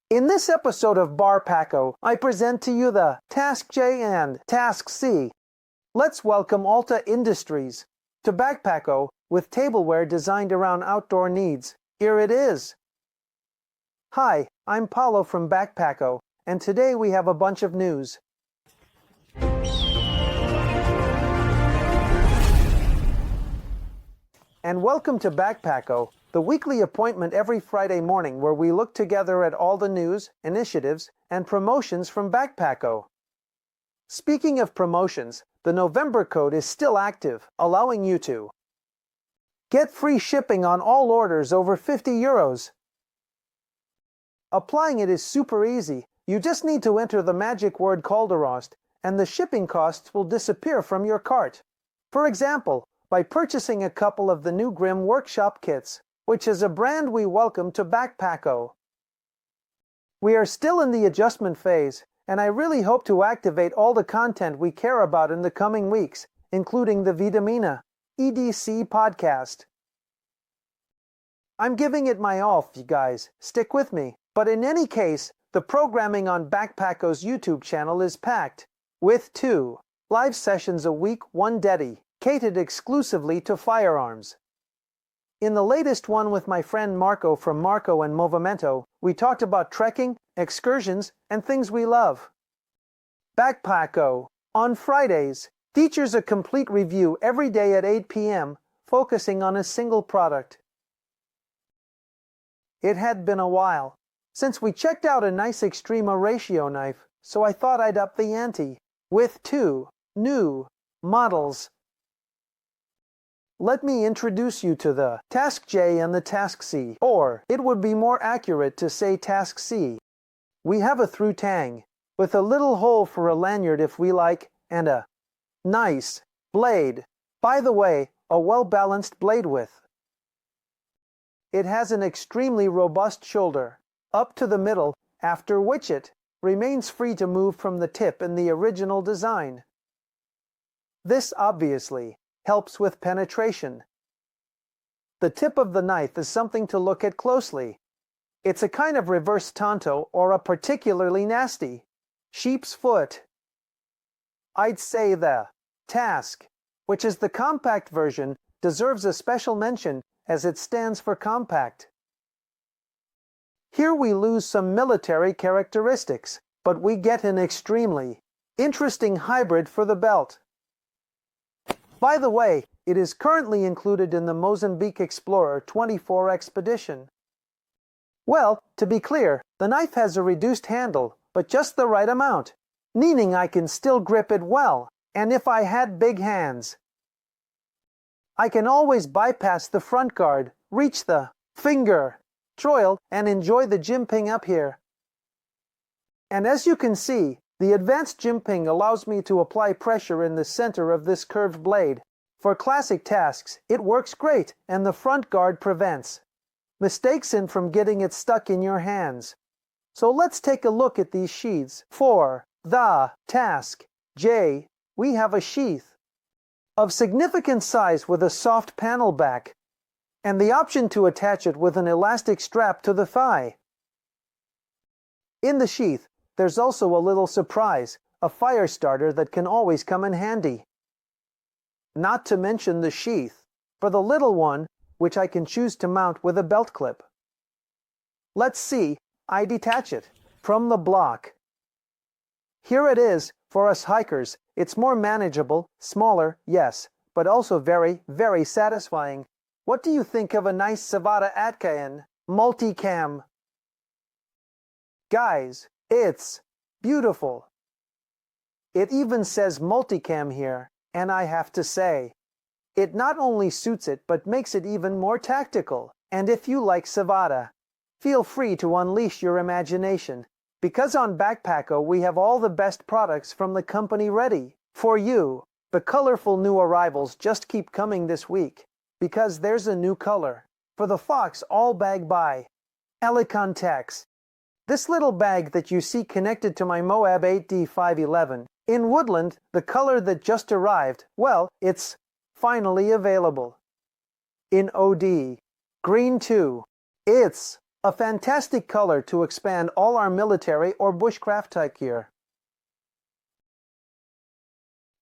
In this episode of Barpacco, I present to you the Task J and Task C. Let's welcome Alta Industries to Backpacco with tableware designed around outdoor needs. Here it is. Hi, I'm Paulo from Backpacco, and today we have a bunch of news. And welcome to Backpacco, the weekly appointment every Friday morning where we look together at all the news, initiatives, and promotions from Backpacco. Speaking of promotions, the November code is still active, allowing you to get free shipping on all orders over 50 euros. Applying it is super easy. You just need to enter the magic word Calderost, and the shipping costs will disappear from your cart. For example, by purchasing a couple of the new Grimm Workshop kits, which is a brand we welcome to Backpacco. We are still in the adjustment phase, and I really hope to activate all the content we care about in the coming weeks, including the Vitamina EDC podcast. I'm giving it my all, you guys. Stick with me. But in any case, the programming on Backpacco's YouTube channel is packed, with 2 live sessions a week, one dedicated exclusively to firearms. In the latest one with my friend Marco from Marco and Movimento, we talked about trekking, excursions, and things we love. Backpacco, on Fridays, features a complete review every day at 8 p.m., focusing on a single product. It had been a while since we checked out a nice EXTREMA ratio knife, so I thought I'd up the ante with 2 new models. Let me introduce you to the Task J and the Task C, or it would be more accurate to say Task C. We have a through tang, with a little hole for a lanyard if we like, and a nice blade. By the way, a well-balanced blade width. It has an extremely robust shoulder, up to the middle, after which it remains free to move from the tip in the original design. This obviously helps with penetration. The tip of the knife is something to look at closely. It's a kind of reverse tanto or a particularly nasty sheep's foot. I'd say the Task, which is the compact version, deserves a special mention as it stands for compact. Here we lose some military characteristics, but we get an extremely interesting hybrid for the belt. By the way, it is currently included in the Mozambique Explorer 24 expedition. Well, to be clear, the knife has a reduced handle, but just the right amount, meaning I can still grip it well, and if I had big hands, I can always bypass the front guard, reach the finger choil, and enjoy the jimping up here. And as you can see, the advanced jimping allows me to apply pressure in the center of this curved blade. For classic tasks, it works great, and the front guard prevents mistakes from getting it stuck in your hands. So let's take a look at these sheaths. For the Task J, we have a sheath of significant size with a soft panel back, and the option to attach it with an elastic strap to the thigh. In the sheath, there's also a little surprise, a fire starter that can always come in handy. Not to mention the sheath for the little one, which I can choose to mount with a belt clip. Let's see, I detach it from the block. Here it is, for us hikers. It's more manageable, smaller, yes, but also very, very satisfying. What do you think of a nice Savata Atkayan multicam? Guys, it's beautiful. It even says multicam here, and I have to say, it not only suits it but makes it even more tactical. And if you like Savata, feel free to unleash your imagination, because on Backpacco we have all the best products from the company ready for you. The colorful new arrivals just keep coming this week, because there's a new color for the Fox All Bag by Elicontex. This little bag that you see connected to my Moab 8D511, in Woodland, the color that just arrived, well, it's finally available. In OD, Green 2, it's A fantastic color to expand all our military or bushcraft type gear.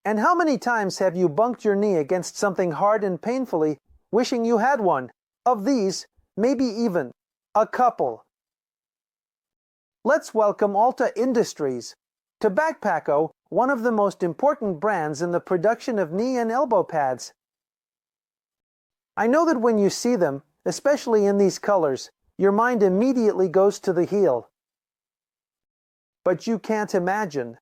And how many times have you bunked your knee against something hard and painfully, wishing you had one? Of these, maybe even a couple. Let's welcome Alta Industries to Backpacco, one of the most important brands in the production of knee and elbow pads. I know that when you see them, especially in these colors, your mind immediately goes to the heel. But you can't imagine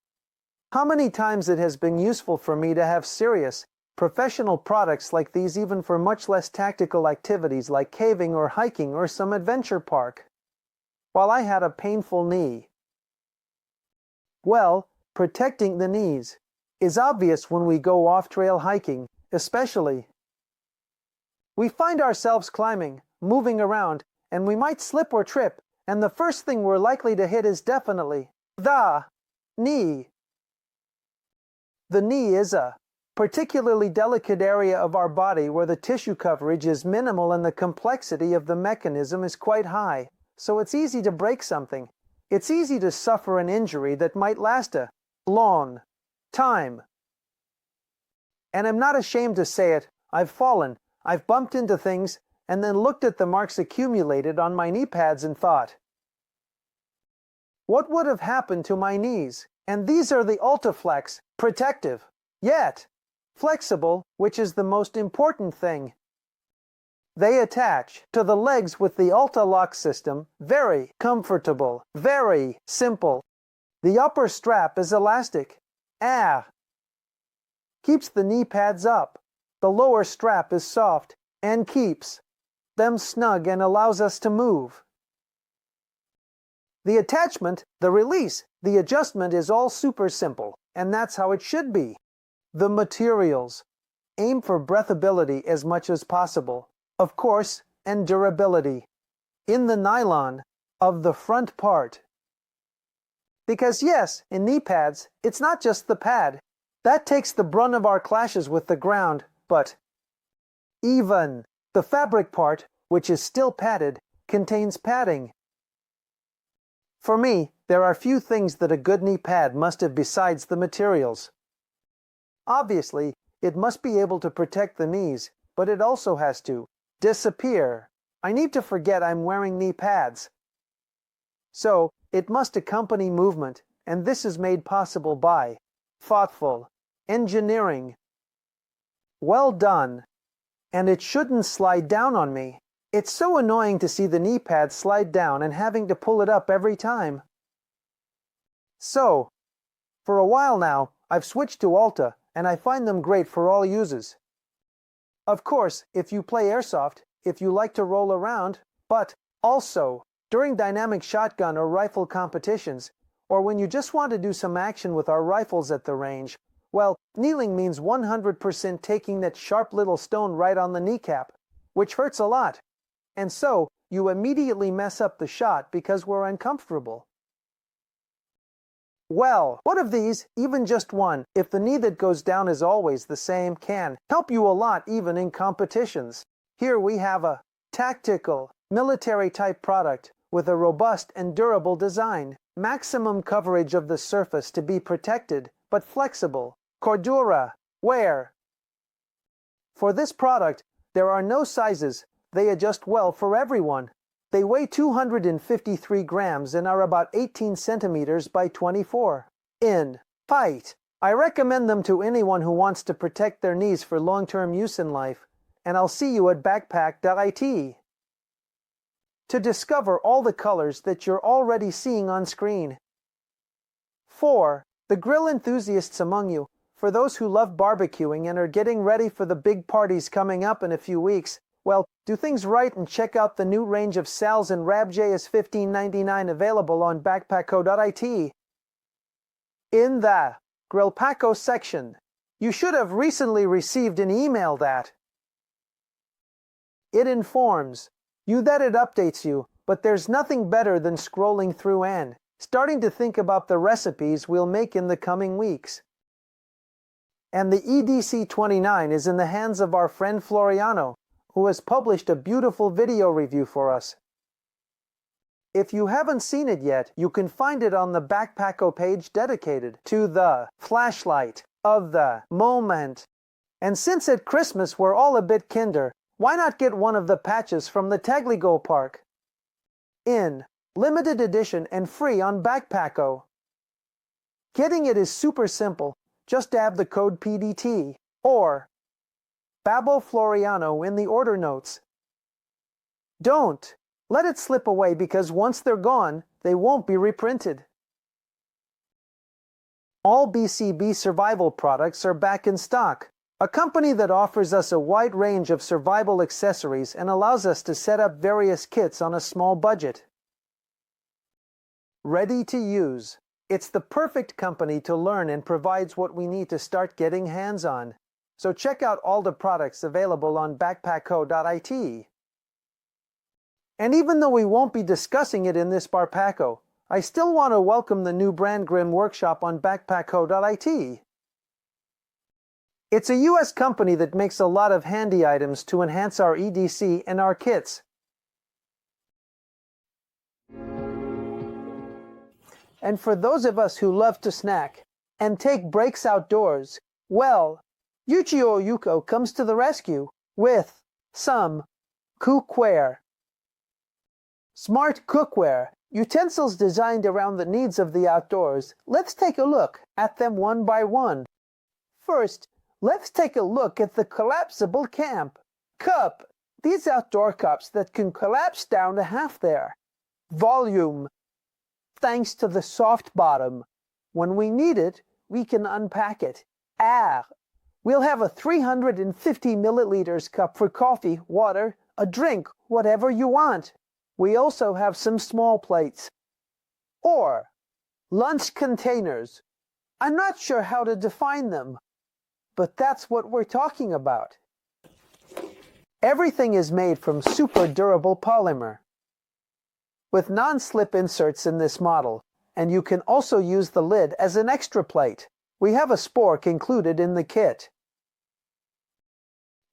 how many times it has been useful for me to have serious, professional products like these, even for much less tactical activities like caving or hiking or some adventure park, while I had a painful knee. Well, protecting the knees is obvious when we go off-trail hiking, especially. We find ourselves climbing, moving around, and we might slip or trip, and the first thing we're likely to hit is definitely the knee. The knee is a particularly delicate area of our body where the tissue coverage is minimal and the complexity of the mechanism is quite high, so it's easy to break something. It's easy to suffer an injury that might last a long time. And I'm not ashamed to say it, I've fallen, I've bumped into things, and then looked at the marks accumulated on my knee pads and thought, what would have happened to my knees? And these are the ALTAFLEX, protective, yet flexible, which is the most important thing. They attach to the legs with the ALTALOK system, very comfortable, very simple. The upper strap is elastic, keeps the knee pads up. The lower strap is soft and keeps them snug and allows us to move. The attachment, the release, the adjustment is all super simple, and that's how it should be. The materials. Aim for breathability as much as possible, of course, and durability. In the nylon of the front part. Because yes, in knee pads, it's not just the pad. That takes the brunt of our clashes with the ground, but even the fabric part, which is still padded, contains padding. For me, there are few things that a good knee pad must have besides the materials. Obviously, it must be able to protect the knees, but it also has to disappear. I need to forget I'm wearing knee pads. So, it must accompany movement, and this is made possible by thoughtful engineering. Well done. And it shouldn't slide down on me. It's so annoying to see the knee pad slide down and having to pull it up every time. So, for a while now, I've switched to Alta, and I find them great for all uses. Of course, if you play airsoft, if you like to roll around, but also during dynamic shotgun or rifle competitions, or when you just want to do some action with our rifles at the range, well, kneeling means 100% taking that sharp little stone right on the kneecap, which hurts a lot. And so, you immediately mess up the shot because we're uncomfortable. Well, what of these, even just one, if the knee that goes down is always the same, can help you a lot even in competitions. Here we have a tactical, military-type product with a robust and durable design. Maximum coverage of the surface to be protected, but flexible. Cordura, wear. For this product, there are no sizes. They adjust well for everyone. They weigh 253 grams and are about 18 centimeters by 24 in height. I recommend them to anyone who wants to protect their knees for long-term use in life, and I'll see you at BACKPACCO.IT to discover all the colors that you're already seeing on screen. For the grill enthusiasts among you, for those who love barbecuing and are getting ready for the big parties coming up in a few weeks, well, do things right and check out the new range of Sal's and Rab JS $15.99 available on BACKPACCO.IT. In the Barpacco section, you should have recently received an email that it informs you that it updates you, but there's nothing better than scrolling through and starting to think about the recipes we'll make in the coming weeks. And the EDC-29 is in the hands of our friend Floriano, who has published a beautiful video review for us. If you haven't seen it yet, you can find it on the BACKPACCO page dedicated to the flashlight of the moment. And since at Christmas we're all a bit kinder, why not get one of the patches from the Tagligo Park? In limited edition and free on BACKPACCO. Getting it is super simple. Just add the code PDT or Babbo Floriano in the order notes. Don't let it slip away because once they're gone, they won't be reprinted. All BCB Survival products are back in stock, a company that offers us a wide range of survival accessories and allows us to set up various kits on a small budget. Ready to use. It's the perfect company to learn and provides what we need to start getting hands on. So check out all the products available on BACKPACCO.IT. And even though we won't be discussing it in this Barpacco, I still want to welcome the new brand Grim Workshop on BACKPACCO.IT. It's a US company that makes a lot of handy items to enhance our EDC and our kits. And for those of us who love to snack and take breaks outdoors, well, Yuchio Yuko comes to the rescue with some cookware. Smart cookware, utensils designed around the needs of the outdoors. Let's take a look at them one by one. First, let's take a look at the collapsible camp cup. These outdoor cups that can collapse down to half their volume. Thanks to the soft bottom. When we need it, we can unpack it. We'll have a 350 milliliters cup for coffee, water, a drink, whatever you want. We also have some small plates. Or lunch containers. I'm not sure how to define them, but that's what we're talking about. Everything is made from super durable polymer, with non-slip inserts in this model, and you can also use the lid as an extra plate. We have a spork included in the kit.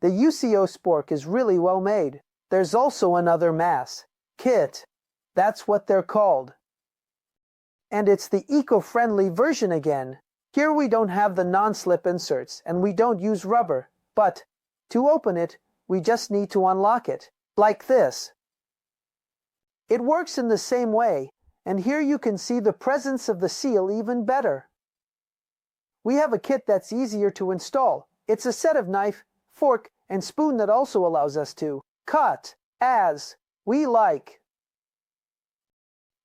The UCO spork is really well made. There's also another mass kit. That's what they're called. And it's the eco-friendly version again. Here we don't have the non-slip inserts, and we don't use rubber, but to open it, we just need to unlock it, like this. It works in the same way, and here you can see the presence of the seal even better. We have a kit that's easier to install. It's a set of knife, fork, and spoon that also allows us to cut as we like.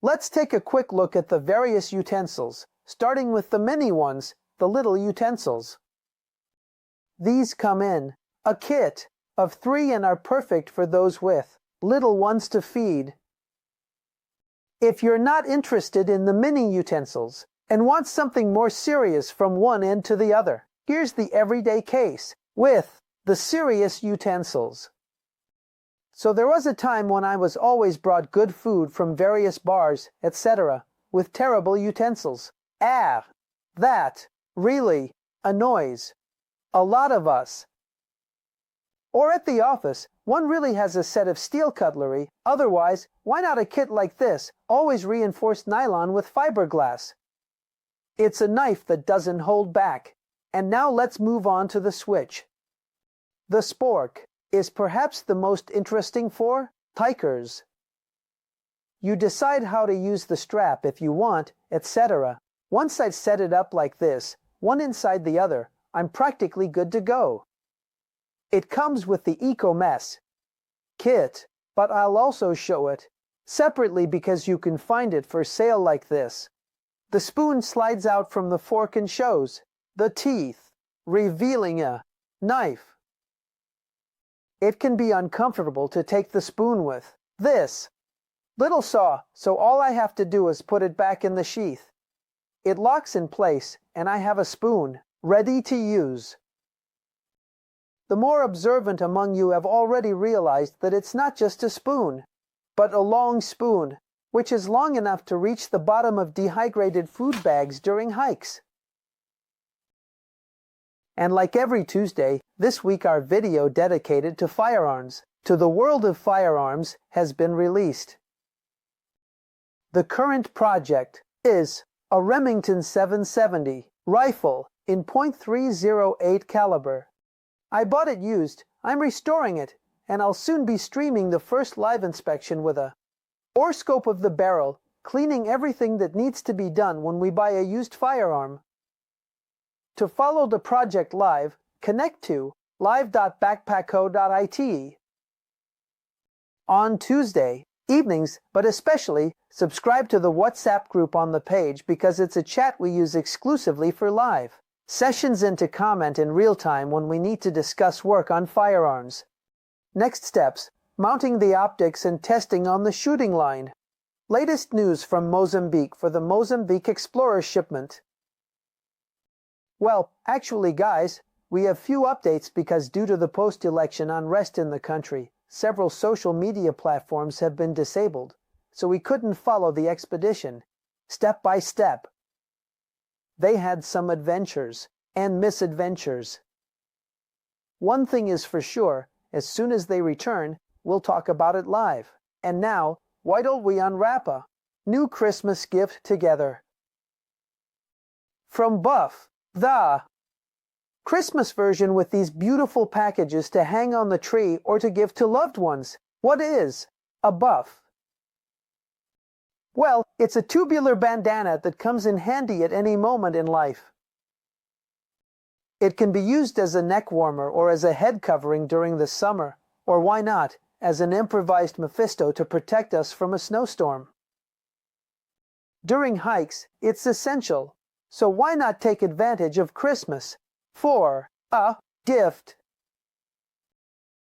Let's take a quick look at the various utensils, starting with the mini ones, the little utensils. These come in a kit of 3 and are perfect for those with little ones to feed. If you're not interested in the mini utensils and want something more serious from one end to the other, here's the everyday case with the serious utensils. So there was a time when I was always brought good food from various bars, etc., with terrible utensils. That really annoys a lot of us. Or at the office, one really has a set of steel cutlery. Otherwise, why not a kit like this, always reinforced nylon with fiberglass? It's a knife that doesn't hold back. And now let's move on to the switch. The spork is perhaps the most interesting for hikers. You decide how to use the strap if you want, etc. Once I set it up like this, one inside the other, I'm practically good to go. It comes with the Eco-Mess kit, but I'll also show it separately because you can find it for sale like this. The spoon slides out from the fork and shows the teeth, revealing a knife. It can be uncomfortable to take the spoon with this little saw, so all I have to do is put it back in the sheath. It locks in place, and I have a spoon ready to use. The more observant among you have already realized that it's not just a spoon, but a long spoon, which is long enough to reach the bottom of dehydrated food bags during hikes. And like every Tuesday, this week our video dedicated to firearms, to the world of firearms, has been released. The current project is a Remington 770 rifle in .308 caliber. I bought it used, I'm restoring it, and I'll soon be streaming the first live inspection with a orescope of the barrel, cleaning everything that needs to be done when we buy a used firearm. To follow the project live, connect to live.backpacco.it. On Tuesday evenings, but especially, subscribe to the WhatsApp group on the page because it's a chat we use exclusively for live sessions and to comment in real time when we need to discuss work on firearms. Next steps: mounting the optics and testing on the shooting line. Latest news from Mozambique for the Mozambique Explorer shipment. Well, actually guys, we have few updates because due to the post-election unrest in the country, several social media platforms have been disabled, so we couldn't follow the expedition step by step. They had some adventures and misadventures. One thing is for sure, as soon as they return, we'll talk about it live. And now, why don't we unwrap a new Christmas gift together? From Buff, the Christmas version with these beautiful packages to hang on the tree or to give to loved ones. What is a buff? Well, it's a tubular bandana that comes in handy at any moment in life. It can be used as a neck warmer or as a head covering during the summer, or why not, as an improvised Mephisto to protect us from a snowstorm. During hikes, it's essential, so why not take advantage of Christmas for a gift?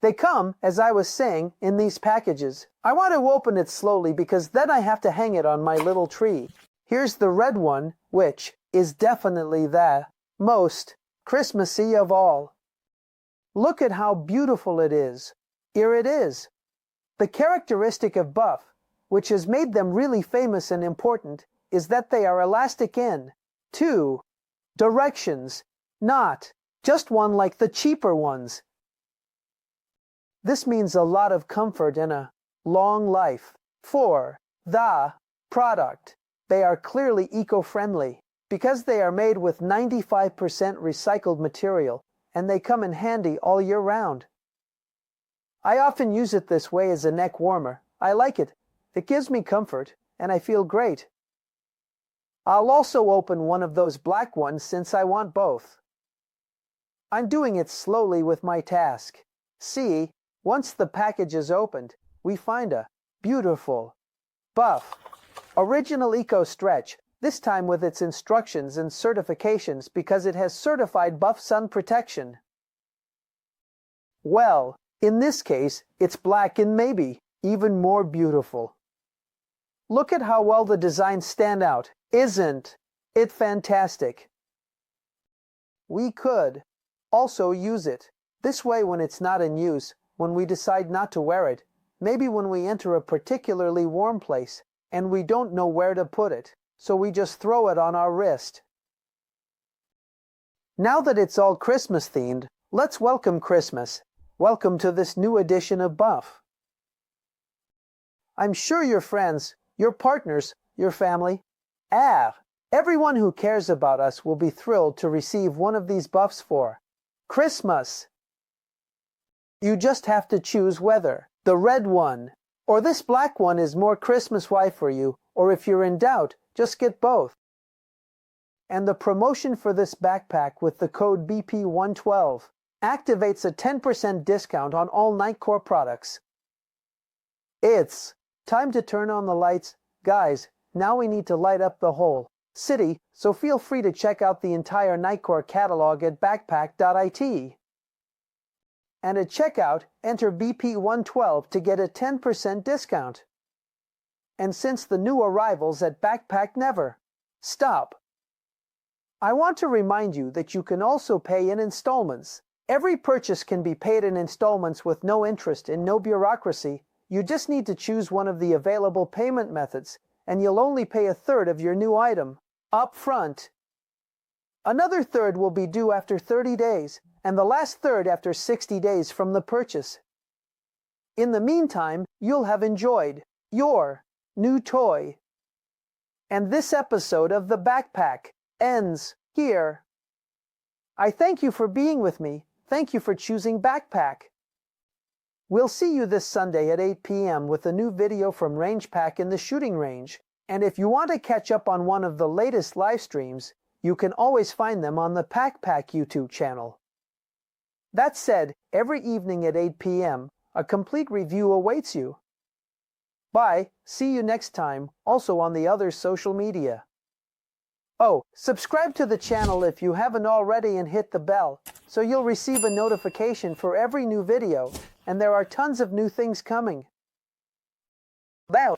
They come, as I was saying, in these packages. I want to open it slowly because then I have to hang it on my little tree. Here's the red one, which is definitely the most Christmassy of all. Look at how beautiful it is. Here it is. The characteristic of Buff, which has made them really famous and important, is that they are elastic in two directions, not just one like the cheaper ones. This means a lot of comfort and a long life for the product. They are clearly eco-friendly because they are made with 95% recycled material, and they come in handy all year round. I often use it this way as a neck warmer. I like it. It gives me comfort, and I feel great. I'll also open one of those black ones since I want both. I'm doing it slowly with my task. See, once the package is opened, we find a beautiful Buff Original Eco Stretch, this time with its instructions and certifications because it has certified Buff sun protection. Well, in this case, it's black and maybe even more beautiful. Look at how well the designs stand out. Isn't it fantastic? We could also use it this way when it's not in use, when we decide not to wear it, maybe when we enter a particularly warm place and we don't know where to put it, so we just throw it on our wrist. Now that it's all Christmas themed, let's welcome Christmas. Welcome to this new edition of Buff. I'm sure your friends, your partners, your family, everyone who cares about us will be thrilled to receive one of these buffs for Christmas. You just have to choose whether the red one or this black one is more Christmas-y for you, or if you're in doubt, just get both. And the promotion for this backpack with the code BP112 activates a 10% discount on all Nightcore products. It's time to turn on the lights. Guys, now we need to light up the whole city, so feel free to check out the entire Nightcore catalog at BACKPACCO.IT. And at checkout, enter BP112 to get a 10% discount. And since the new arrivals at Backpack never stop, I want to remind you that you can also pay in installments. Every purchase can be paid in installments with no interest and no bureaucracy. You just need to choose one of the available payment methods, and you'll only pay a third of your new item up front. Another third will be due after 30 days, and the last third after 60 days from the purchase. In the meantime, you'll have enjoyed your new toy. And this episode of The Backpack ends here. I thank you for being with me. Thank you for choosing Backpack. We'll see you this Sunday at 8 p.m. with a new video from Range Pack in the shooting range. And if you want to catch up on one of the latest live streams, you can always find them on the BACKPACCO YouTube channel. That said, every evening at 8 p.m., a complete review awaits you. Bye, see you next time, also on the other social media. Oh, subscribe to the channel if you haven't already and hit the bell, so you'll receive a notification for every new video, and there are tons of new things coming. Bye.